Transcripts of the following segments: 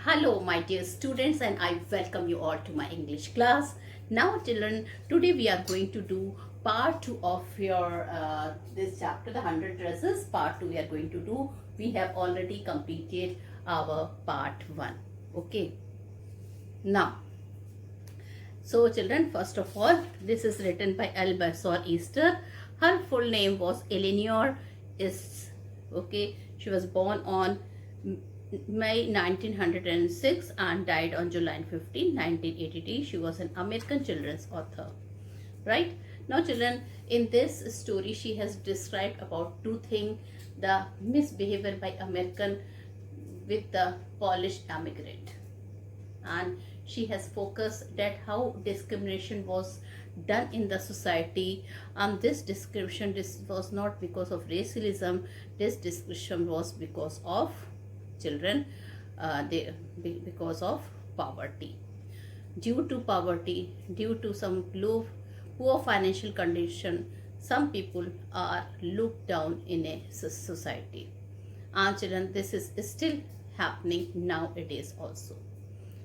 Hello, my dear students, and I welcome you all to my English class. Now, children, today we are going to do part two of your this chapter, the 100 dresses. Part two we are going to do. We have already completed our part one. Okay. Now, so children, first of all, this is written by Albasor Easter. Her full name was Eleanor is okay. She was born on May 1906 and died on July 15, 1983. She was an American children's author. Right? Now children, in this story she has described about two things: the misbehavior by American with the Polish immigrant, and she has focused that how discrimination was done in the society, and this discrimination was not because of racism. This discrimination was because of children, because of poverty. Due to poverty, due to some low poor financial condition, some people are looked down in a society, and children, this is still happening nowadays also.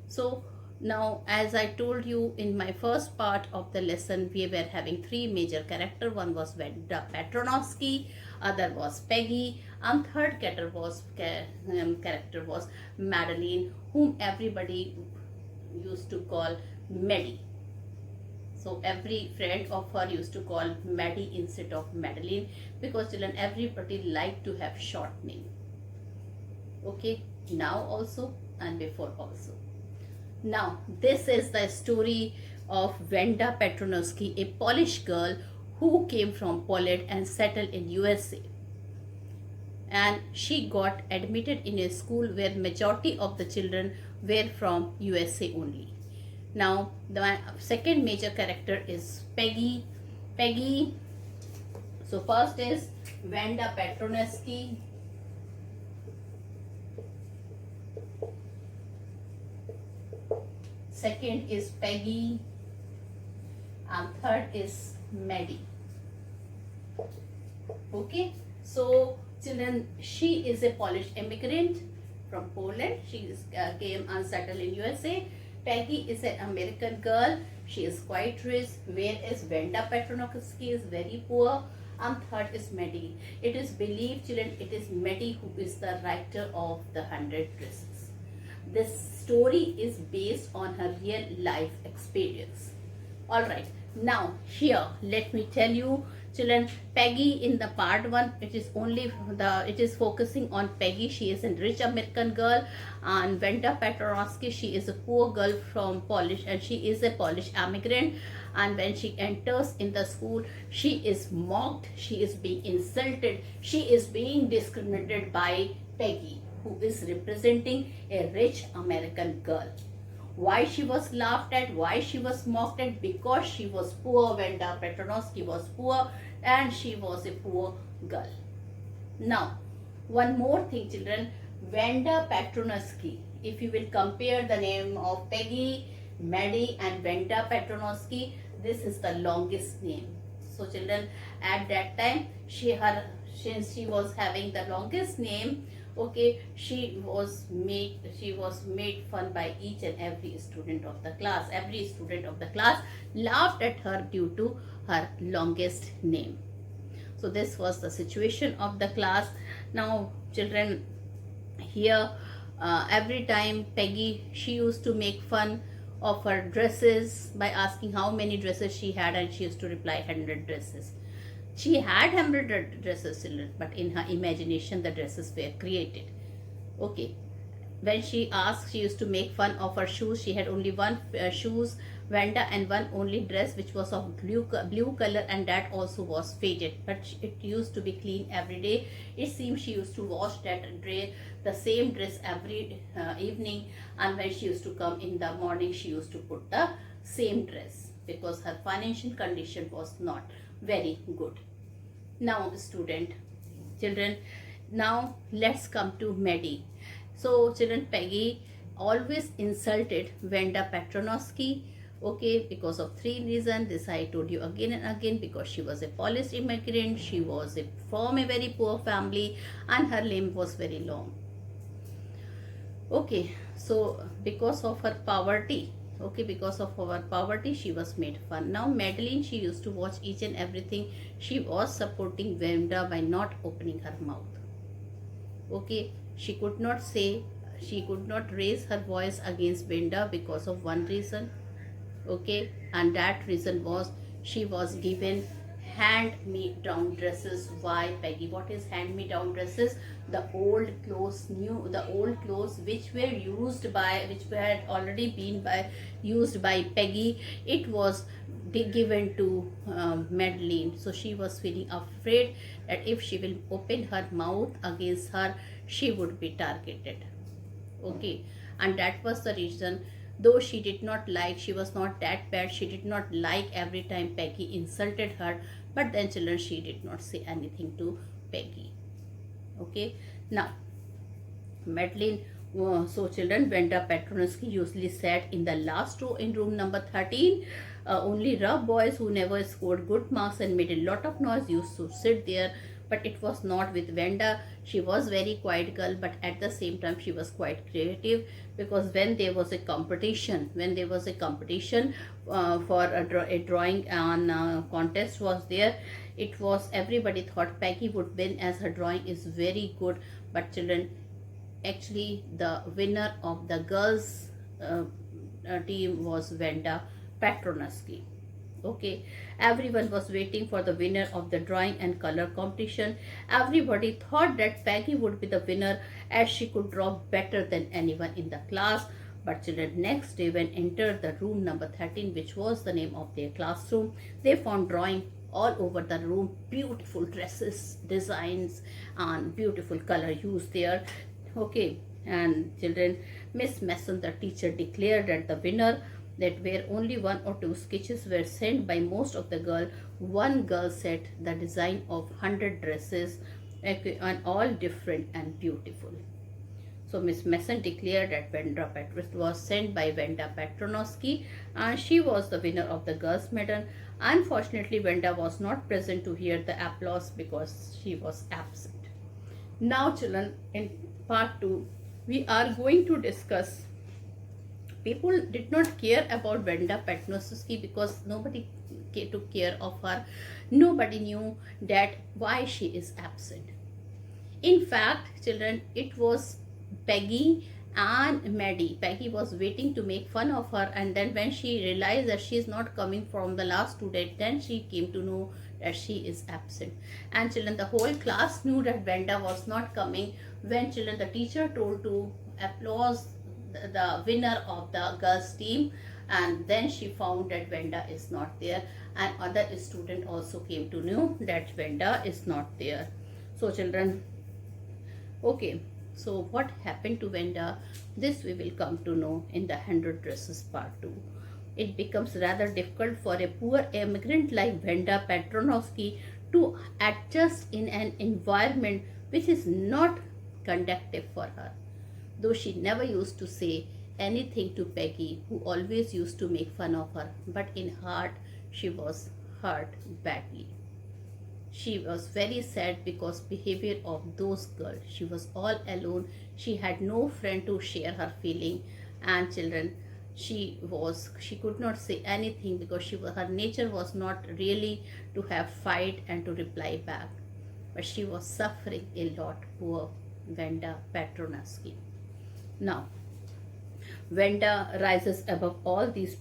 So now, as I told you in my first part of the lesson, we were having three major characters. One was Venda Petronovsky, other was Peggy, and third character was Madeline, whom everybody used to call Maddie. So every friend of her used to call Maddie instead of Madeline, because children, everybody liked to have short name. Okay, now also and before also. Now, this is the story of Venda Petronowski, a Polish girl who came from Poland and settled in USA. And she got admitted in a school where majority of the children were from USA only. Now, the second major character is Peggy. Peggy. So first is Venda Petronowski. Second is Peggy, and third is Maddie. Okay, so children, she is a Polish immigrant from Poland. She came and settled in USA. Peggy is an American girl. She is quite rich, whereas Venda Petronowski is very poor. And third is Maddie. It is believed, children, it is Maddie who is the writer of the 100 dresses. This story is based on her real life experience. Alright, now here let me tell you, children, Peggy in the part 1, it is focusing on Peggy. She is a rich American girl, and Venda Petronowski, she is a poor girl from Polish, and she is a Polish immigrant. And when she enters in the school, she is mocked, she is being insulted, she is being discriminated by Peggy, who is representing a rich American girl. Why she was laughed at, why she was mocked at? Because she was poor. Venda Petronowski was poor and she was a poor girl. Now, one more thing, children. Venda Petronowski, if you will compare the name of Peggy, Maddie and Venda Petronowski, this is the longest name. So children, at that time, since she was having the longest name, okay, she was made fun by each and every student of the class. Every student of the class laughed at her due to her longest name. So this was the situation of the class. Now children, here every time Peggy, she used to make fun of her dresses by asking how many dresses she had, and she used to reply 100 dresses. She had 100 dresses, children, but in her imagination the dresses were created. Okay. When she asked, she used to make fun of her shoes. She had only one shoes, Venda, and one only dress which was of blue color, and that also was faded, but it used to be clean every day. It seems she used to wash the same dress every evening, and when she used to come in the morning, she used to put the same dress because her financial condition was not very good. Now children, now let's come to Maddie. So children, Peggy always insulted Venda Petronowski, okay, because of three reasons. This I told you again and again, because she was a Polish immigrant, she was from a very poor family, and her name was very long. Okay, so because of her poverty, okay, because of our poverty, she was made fun. Now, Madeline, she used to watch each and everything. She was supporting Venda by not opening her mouth. Okay, she could not say, she could not raise her voice against Venda because of one reason. Okay, and that reason was she was given hand me down dresses. Why, Peggy? What is hand me down dresses? The old clothes, the old clothes which were used by, which had already been by used by Peggy. It was given to Madeline. So she was feeling afraid that if she will open her mouth against her, she would be targeted. Okay, and that was the reason, though she did not like, she was not that bad, she did not like every time Peggy insulted her, but then children, she did not say anything to Peggy. Okay, now Madeline, so children, Venda Petronovsky usually sat in the last row in room number 13. Only rough boys who never scored good marks and made a lot of noise used to sit there. But it was not with Venda. She was very quiet girl, but at the same time she was quite creative, because when there was a competition, for a drawing on contest was there, it was, everybody thought Peggy would win as her drawing is very good. But children, actually the winner of the girls team was Venda Petronovsky. Okay, everyone was waiting for the winner of the drawing and color competition. Everybody thought that Peggy would be the winner, as she could draw better than anyone in the class. But children, next day when entered the room number 13, which was the name of their classroom, they found drawing all over the room, beautiful dresses, designs, and beautiful color used there. Okay, and children, Miss Mason, the teacher, declared that the winner, that where only one or two sketches were sent by most of the girl. One girl set the design of 100 dresses, and all different and beautiful. So Miss Mason declared that Venda Petronovsky was sent by Venda Petronovsky, and she was the winner of the girls' medal. Unfortunately, Venda was not present to hear the applause because she was absent. Now, children, in part 2, we are going to discuss. People did not care about Venda Petronovsky because nobody took care of her. Nobody knew that why she is absent. In fact, children, it was Peggy and Maddie. Peggy was waiting to make fun of her, and then when she realized that she is not coming from the last student, then she came to know that she is absent. And children, the whole class knew that Venda was not coming when, children, the teacher told to applause the winner of the girls team, and then she found that Venda is not there, and other student also came to know that Venda is not there. So children, okay, so what happened to Venda? This we will come to know in the 100 dresses part 2. It becomes rather difficult for a poor immigrant like Venda Petronovsky to adjust in an environment which is not conducive for her. Though she never used to say anything to Peggy, who always used to make fun of her, but in heart she was hurt badly. She was very sad because behavior of those girls. She was all alone. She had no friend to share her feeling. And children, she could not say anything because her nature was not really to have fight and to reply back. But she was suffering a lot, poor Venda Petronovsky. Now, Venda rises above all these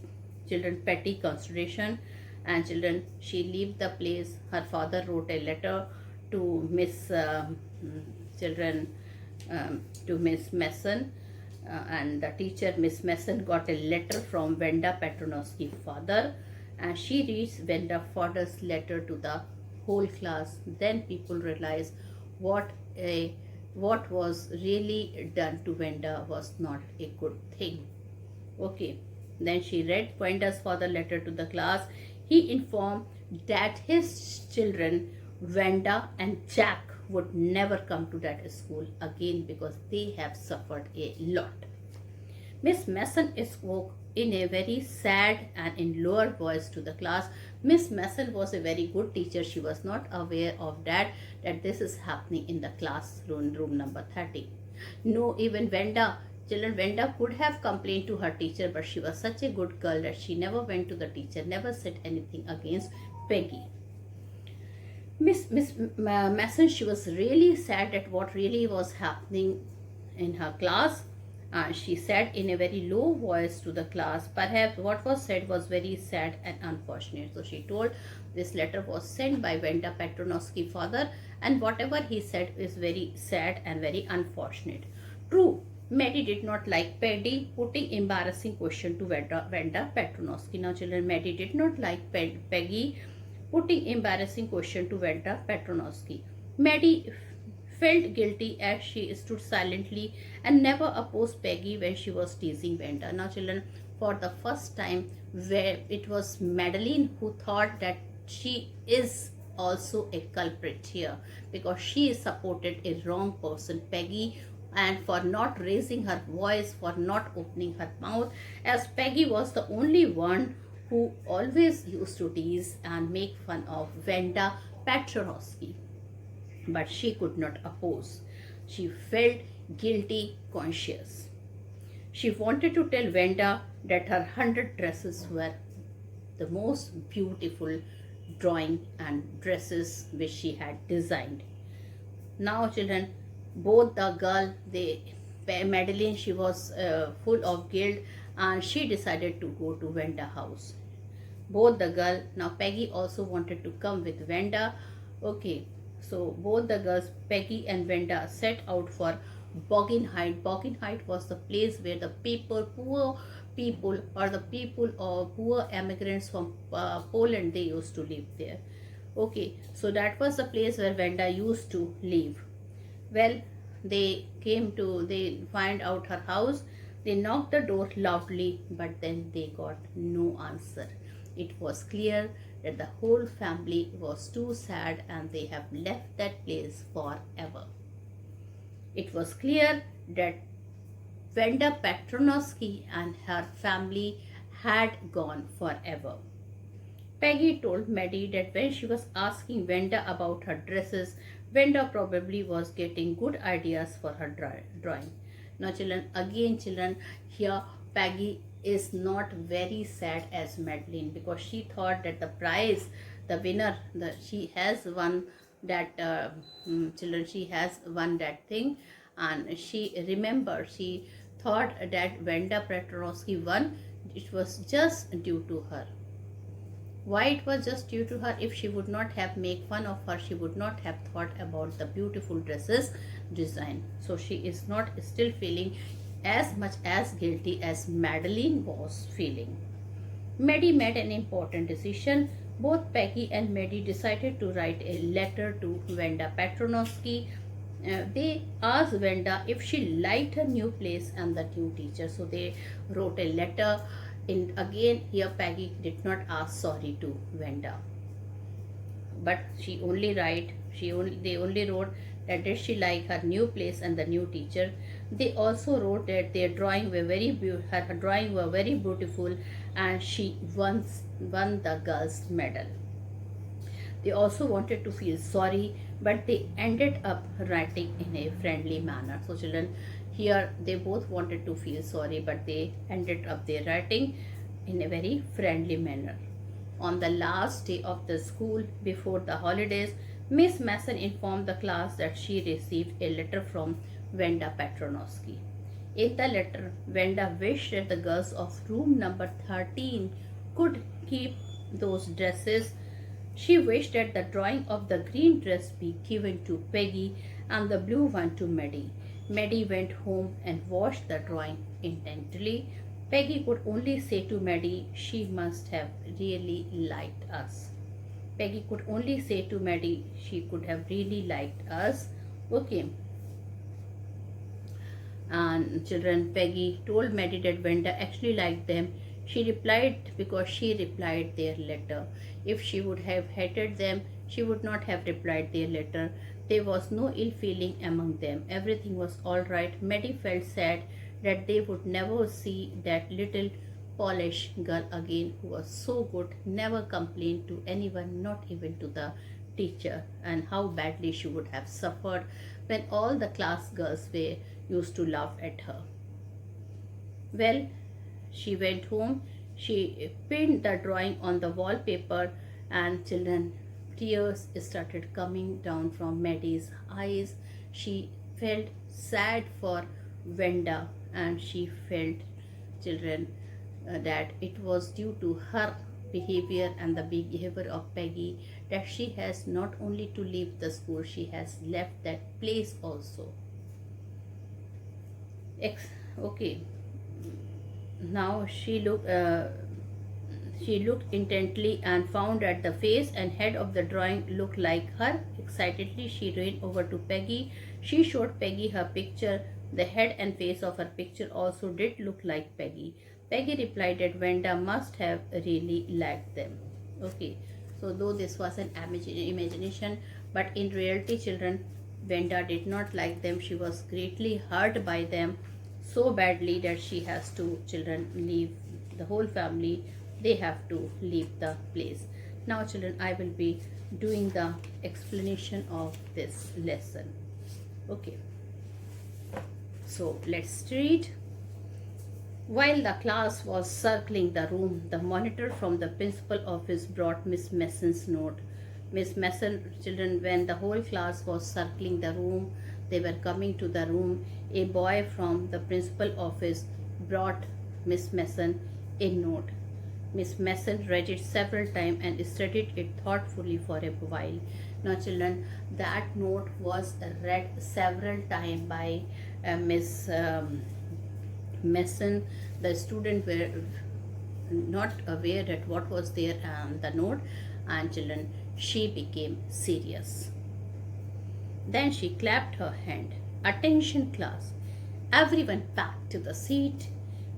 children petty consideration, and children, she left the place. Her father wrote a letter to Miss children to Miss Mason, and the teacher Miss Mason got a letter from Venda Petronovsky's father, and she reads Venda father's letter to the whole class. Then people realize what was really done to Venda was not a good thing. Okay, then she read Venda's father letter to the class. He informed that his children, Venda and Jack, would never come to that school again because they have suffered a lot. Miss Mason spoke in a very sad and in lower voice to the class. Miss Mason was a very good teacher. She was not aware of that this is happening in the classroom, room number 30. No, even Venda Children, Venda could have complained to her teacher, but she was such a good girl that she never went to the teacher, never said anything against Peggy. Miss Mason, she was really sad at what really was happening in her class. She said in a very low voice to the class, perhaps what was said was very sad and unfortunate. So she told this letter was sent by Venda Petronowski father, and whatever he said is very sad and very unfortunate. True, Maddie did not like Peggy putting embarrassing question to Venda Petronowski. Now children, Maddie did not like Peggy putting embarrassing question to Venda Petronowski. Maddie felt guilty as she stood silently and never opposed Peggy when she was teasing Venda. Now children, for the first time, where it was Madeline who thought that she is also a culprit here, because she supported a wrong person, Peggy, and for not raising her voice, for not opening her mouth, as Peggy was the only one who always used to tease and make fun of Venda Petronowski. But she could not oppose. She felt guilty conscious. She wanted to tell Venda that her 100 dresses were the most beautiful drawing and dresses which she had designed. Now children, both the girl, Madeline, she was full of guilt, and she decided to go to Venda house. Both the girl, now Peggy also wanted to come with Venda. Okay, so both the girls, Peggy and Venda, set out for Boggenheit. Boggenheit was the place where the poor people, or the people or poor immigrants from Poland, they used to live there. Okay, so that was the place where Venda used to live. Well, they find out her house. They knocked the door loudly, but then they got no answer. It was clear that the whole family was too sad and they have left that place forever. It was clear that Venda Petronowski and her family had gone forever. Peggy told Maddie that when she was asking Venda about her dresses, Venda probably was getting good ideas for her drawing. Now children, here Peggy is not very sad as Madeline, because she thought that the prize, the winner, she has won that, she has won that thing, and she remembered, she thought that Venda Petronowski won, it was just due to her. Why it was just due to her? If she would not have made fun of her, she would not have thought about the beautiful dresses design. So she is not still feeling as much as guilty as Madeline was feeling. Maddie made an important decision. Both Peggy and Maddie decided to write a letter to Venda Petronowski. They asked Venda if she liked her new place and the new teacher. So they wrote a letter. And again, here Peggy did not ask sorry to Venda, but they only wrote that did she like her new place and the new teacher. They also wrote that their drawing were her drawing were very beautiful, and she won the girls' medal. They also wanted to feel sorry, but they ended up writing in a friendly manner. So children, here they both wanted to feel sorry, but they ended up their writing in a very friendly manner. On the last day of the school before the holidays, Miss Mason informed the class that she received a letter from Venda Petronowski. In the letter, Venda wished that the girls of room number 13 could keep those dresses. She wished that the drawing of the green dress be given to Peggy and the blue one to Maddie. Maddie went home and watched the drawing intently. Peggy could only say to Maddie, she must have really liked us. Peggy could only say to Maddie, she could have really liked us. Okay. And children, Peggy told Maddie that Venda actually liked them. She replied because she replied their letter. If she would have hated them, she would not have replied their letter. There was no ill feeling among them. Everything was all right. Maddie felt sad that they would never see that little Polish girl again who was so good, never complained to anyone, not even to the teacher, and how badly she would have suffered when all the class girls used to laugh at her. Well, she went home, she pinned the drawing on the wallpaper, and children, tears started coming down from Maddie's eyes. She felt sad for Venda, and she felt, children, that it was due to her behavior and the behavior of Peggy that she has not only to leave the school, she has left that place also. Okay, now she looked intently and found that the face and head of the drawing looked like her. Excitedly, she ran over to Peggy. She showed Peggy her picture. The head and face of her picture also did look like Peggy. Peggy replied that Venda must have really liked them. Okay, so though this was an imagination, but in reality, children, Venda did not like them. She was greatly hurt by them so badly that she has to, children, leave the whole family. They have to leave the place. Now, children, I will be doing the explanation of this lesson. Okay, so let's read. While the class was circling the room, the monitor from the principal office brought Miss Mason's note. Miss Mason, children, when the whole class was circling the room, they were coming to the room, a boy from the principal office brought Miss Mason a note. Miss Mason read it several times and studied it thoughtfully for a while. Now, children, that note was read several times by Miss Mason. The students were not aware that what was there the note, and children, she became serious. Then she clapped her hand. Attention, class. Everyone back to the seat.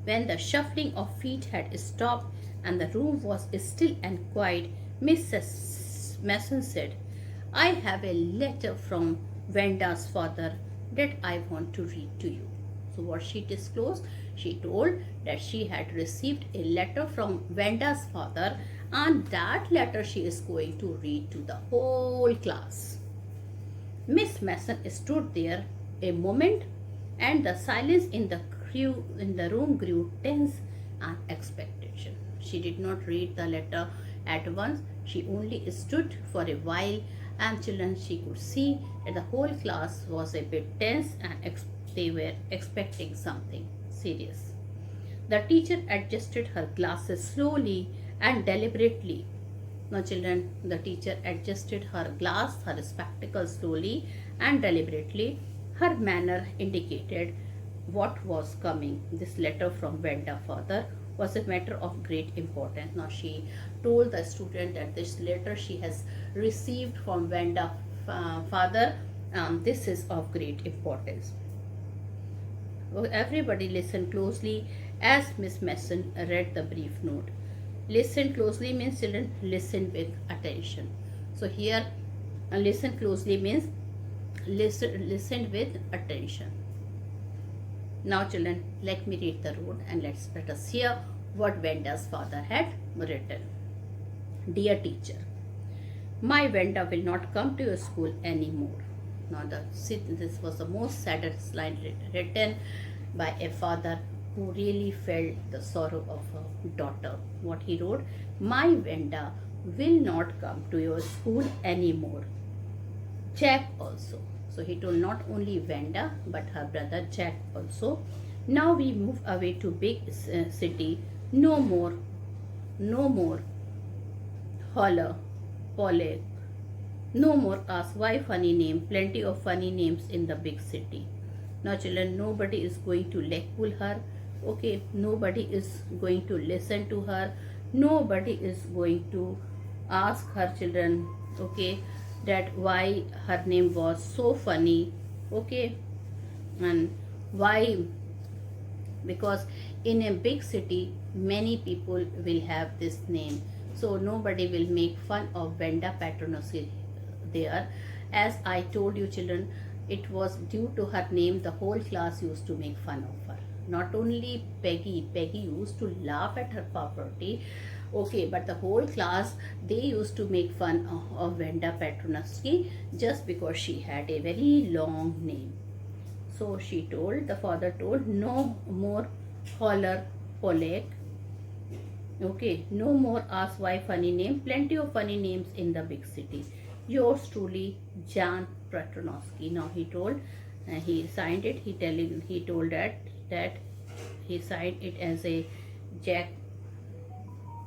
When the shuffling of feet had stopped and the room was still and quiet, Mrs. Mason said, I have a letter from Venda's father that I want to read to you. So what she disclosed? She told that she had received a letter from Venda's father, and that letter she is going to read to the whole class. Miss Mason stood there a moment, and the silence in the room grew tense and expectation. She did not read the letter at once. She only stood for a while, and children, she could see that the whole class was a bit tense and they were expecting something serious. The teacher adjusted her glasses slowly and deliberately. Now, children, the teacher adjusted her her spectacles slowly and deliberately. Her manner indicated what was coming. This letter from Venda father was a matter of great importance. Now, she told the student that this letter she has received from Venda father, this is of great importance. Everybody listen closely as Miss Mason read the brief note. Listen closely means, children, listen with attention. So here, listen closely means listen with attention. Now, children, let me read the note and let us hear what Venda's father had written. Dear teacher, my Venda will not come to your school anymore. Now, this was the most saddest line written by a father who really felt the sorrow of a daughter. What he wrote, my Venda will not come to your school anymore. Jack also. So he told not only Venda but her brother Jack also. Now we move away to big city. No more holler, Polly. No more ask why funny name. Plenty of funny names in the big city. Now, children, nobody is going to leg-pull her. Okay, nobody is going to listen to her. Nobody is going to ask her, children, okay, that why her name was so funny. Okay, and why? Because in a big city, many people will have this name. So nobody will make fun of Venda Patronuski there. As I told you, children, it was due to her name the whole class used to make fun of her. Not only Peggy used to laugh at her poverty, okay, but the whole class, they used to make fun of Venda Patronuski just because she had a very long name. So she told, the father told, no more Holler, Polek. Okay, no more ask why funny name. Plenty of funny names in the big city. Yours truly, Jan Petronovsky. Now he told, he signed it. He told that he signed it as a Jack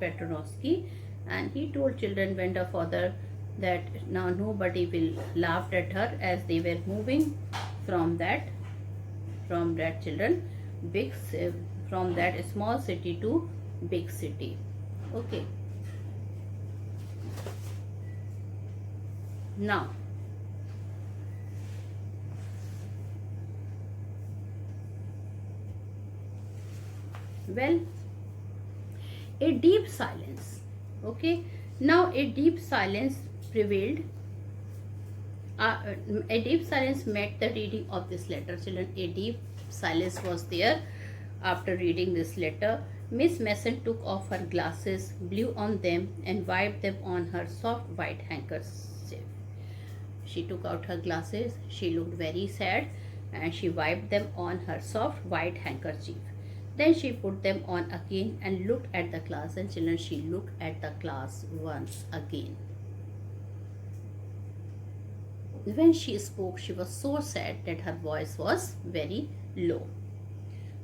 Petronovsky, and he told children when the father that now nobody will laugh at her as they were moving from that children big from that small city to big city. Okay, now well, a deep silence. Okay, now a deep silence prevailed. A deep silence met the reading of this letter. Children, a deep silence was there after reading this letter. Miss Mason took off her glasses, blew on them, and wiped them on her soft white handkerchief. She took out her glasses. She looked very sad, and she wiped them on her soft white handkerchief. Then she put them on again and looked at the class. And children, she looked at the class once again. When she spoke, she was so sad that her voice was very low.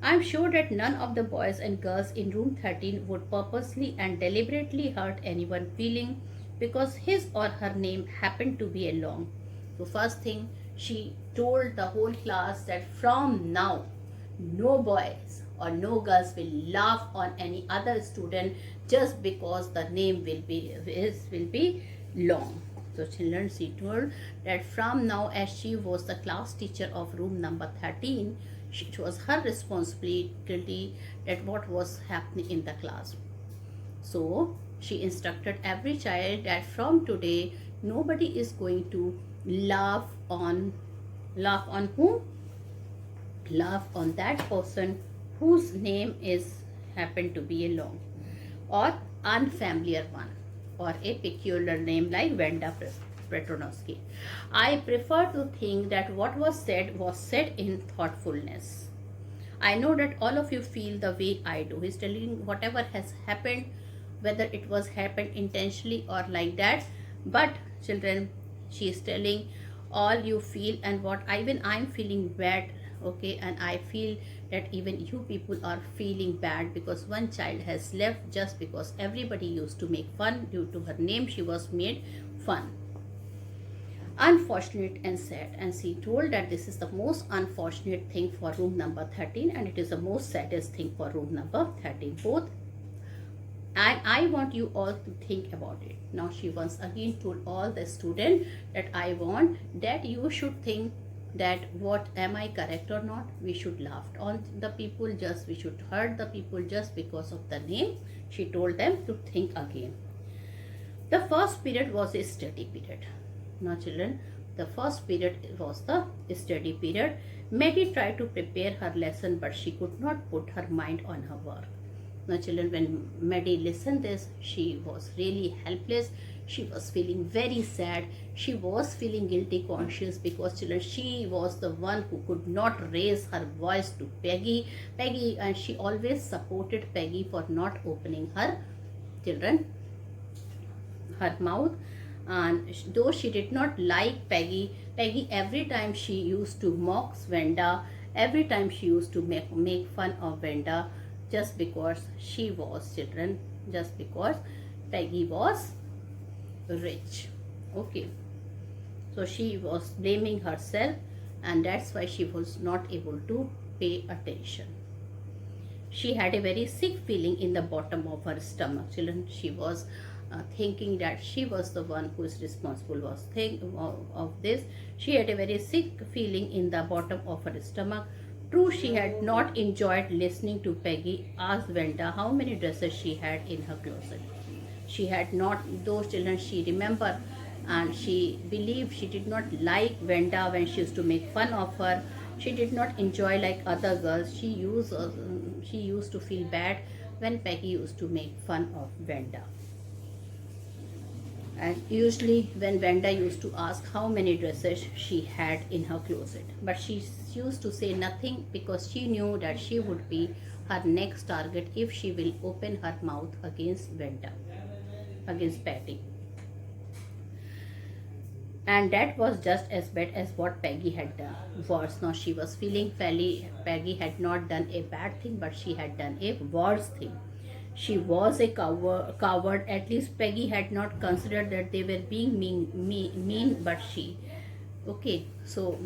I am sure that none of the boys and girls in room 13 would purposely and deliberately hurt anyone feeling because his or her name happened to be a long. So first thing, she told the whole class that from now, no boys or no girls will laugh on any other student just because the name will be long. So children, she told that from now, as she was the class teacher of room number 13, it was her responsibility that what was happening in the class. So she instructed every child that from today, nobody is going to laugh on whom? Laugh on that person whose name is happened to be a long or unfamiliar one, or a peculiar name like Vanda Petronovsky. I prefer to think that what was said in thoughtfulness. I know that all of you feel the way I do. He's telling whatever has happened, whether it was happened intentionally or like that. But children, she is telling all you feel and what even I'm feeling bad. Okay, and I feel that even you people are feeling bad because one child has left just because everybody used to make fun due to her name. She was made fun. Unfortunate and sad, and she told that this is the most unfortunate thing for room number 13 and it is the most saddest thing for room number 13 both, and I want you all to think about it. Now she once again told all the students that I want that you should think that what am I correct or not. We should laugh on the people, just we should hurt the people just because of the name. She told them to think again. The first period was a study period. Now children, the first period was the study period. Maddie tried to prepare her lesson but she could not put her mind on her work. Now children, when Maddie listened this, she was really helpless. She was feeling very sad. She was feeling guilty conscious because children, she was the one who could not raise her voice to Peggy, and she always supported Peggy for not opening her mouth. And though she did not like Peggy every time she used to mock Vanda, every time she used to make fun of Vanda, just because she was just because Peggy was rich. Okay, so she was blaming herself and that's why she was not able to pay attention. She had a very sick feeling in the bottom of her stomach. Children, she was thinking that she was the one who is responsible of this. She had a very sick feeling in the bottom of her stomach. True, she had not enjoyed listening to Peggy ask Vanda how many dresses she had in her closet. She had not, those children she remembered, and she believed she did not like Vanda when she used to make fun of her. She did not enjoy like other girls. She used to feel bad when Peggy used to make fun of Vanda. And usually when Vanda used to ask how many dresses she had in her closet, but she used to say nothing because she knew that she would be her next target if she will open her mouth against Vanda, against Patty. And that was just as bad as what Peggy had done. Worse, now she was feeling Peggy had not done a bad thing, but she had done a worse thing. She was a coward. At least Peggy had not considered that they were being mean, but she. Okay, so,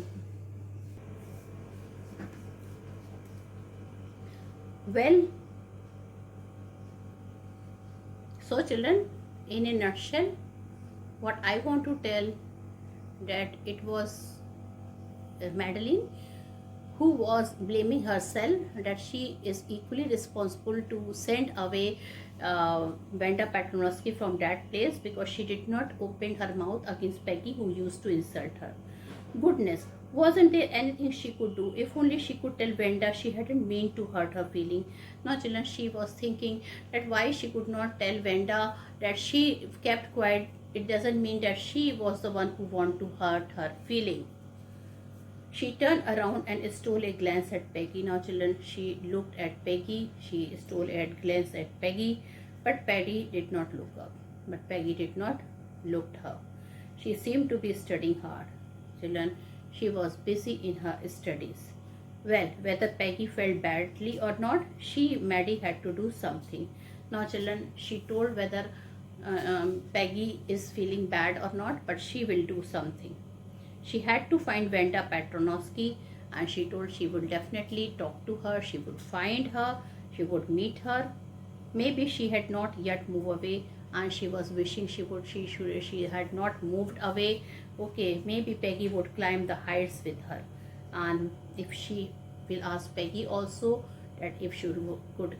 well, so children, in a nutshell, what I want to tell that it was Madeline who was blaming herself that she is equally responsible to send away Vanda Patronovsky from that place because she did not open her mouth against Peggy who used to insult her. Goodness, wasn't there anything she could do? If only she could tell Vanda she hadn't meant to hurt her feeling. Now, children, she was thinking that why she could not tell Vanda that she kept quiet. It doesn't mean that she was the one who wanted to hurt her feeling. She turned around and stole a glance at Peggy. Now, children, she looked at Peggy. She stole a glance at Peggy, but Peggy did not look up. But Peggy did not look her. She seemed to be studying hard. Children, she was busy in her studies. Well, whether Peggy felt badly or not, Maddie, had to do something. Now, children, she told whether Peggy is feeling bad or not, but she will do something. She had to find Vanda Patronovsky, and she told she would definitely talk to her, she would find her, she would meet her. Maybe she had not yet moved away and she was wishing she had not moved away. Okay, maybe Peggy would climb the heights with her. And if she will ask Peggy also that if she could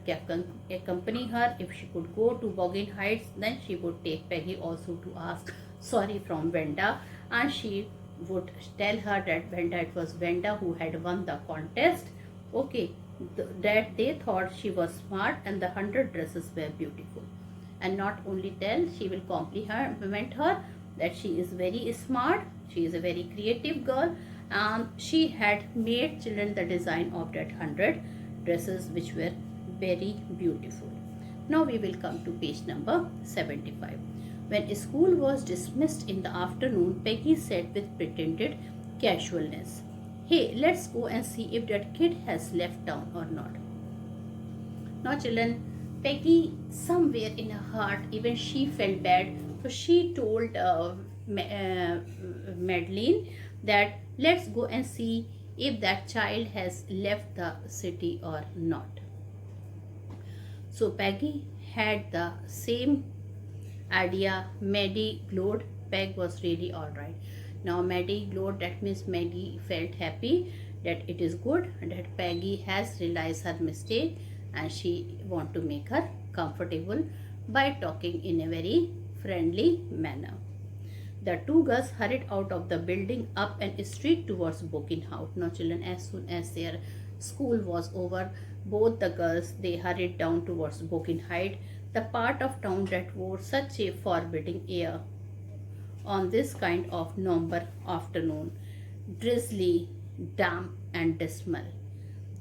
accompany her, if she could go to Boggin Heights, then she would take Peggy also to ask sorry from Vanda, and she would tell her that it was Vanda who had won the contest. Okay, that they thought she was smart and the 100 dresses were beautiful. And not only tell, she will compliment her that she is very smart, she is a very creative girl, and she had made children the design of that 100 dresses which were very beautiful. Now we will come to page number 75. When school was dismissed in the afternoon, Peggy said with pretended casualness, "Hey, let's go and see if that kid has left town or not." Now, children, Peggy, somewhere in her heart, even she felt bad. So she told Madeline that let's go and see if that child has left the city or not. So Peggy had the same idea. Maddie glowed. Peg was really alright. Now Maddie glowed, that means Maddie felt happy that it is good that Peggy has realized her mistake and she want to make her comfortable by talking in a very friendly manner. The two girls hurried out of the building up and straight towards Boggin House. Now children, as soon as their school was over, both the girls, they hurried down towards Boggin Heights, the part of town that wore such a forbidding air on this kind of November afternoon, drizzly, damp and dismal.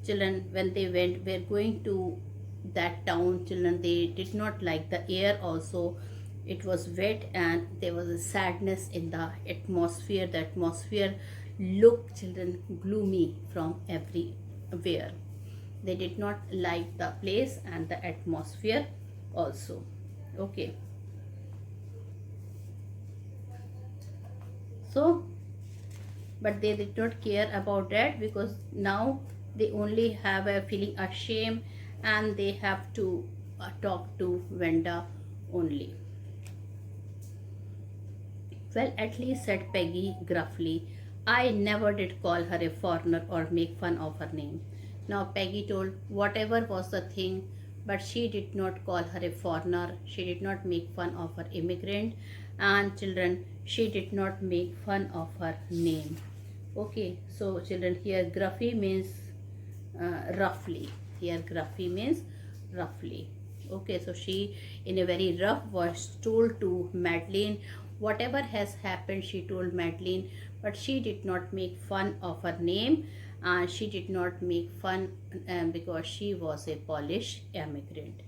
Children, when they were going to that town, children, they did not like the air also. It was wet and there was a sadness in the atmosphere. The atmosphere looked, children, gloomy from everywhere. They did not like the place and the atmosphere also. Okay. So, but they did not care about that because now they only have a feeling ashamed and they have to talk to Vanda only. Well, at least, said Peggy gruffly, I never did call her a foreigner or make fun of her name. Now Peggy told whatever was the thing, but she did not call her a foreigner, she did not make fun of her immigrant, and children, she did not make fun of her name. Okay, so children, here gruffy means roughly. Here gruffy means roughly. Okay, so she, in a very rough voice, told to Madeline whatever has happened. She told Madeline, but she did not make fun of her name. She did not make fun because she was a Polish immigrant.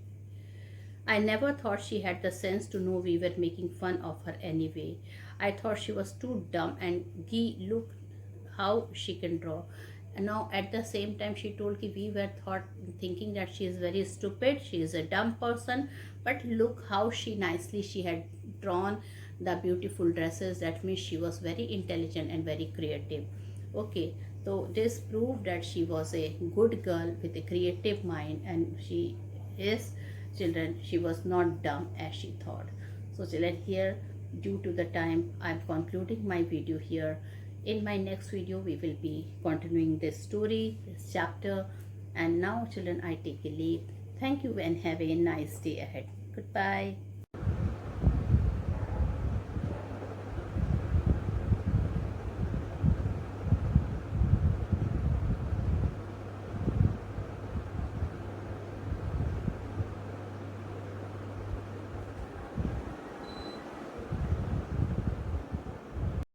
I never thought she had the sense to know we were making fun of her anyway. I thought she was too dumb, and Guy, look how she can draw. And now at the same time she told ki we were thought thinking that she is very stupid, she is a dumb person, but look how she nicely she had drawn the beautiful dresses. That means she was very intelligent and very creative. Okay, so this proved that she was a good girl with a creative mind, and she is, children, she was not dumb as she thought. So children, here, due to the time, I'm concluding my video here. In my next video we will be continuing this story, this chapter. And now children, I take a leave. Thank you and have a nice day ahead. Goodbye.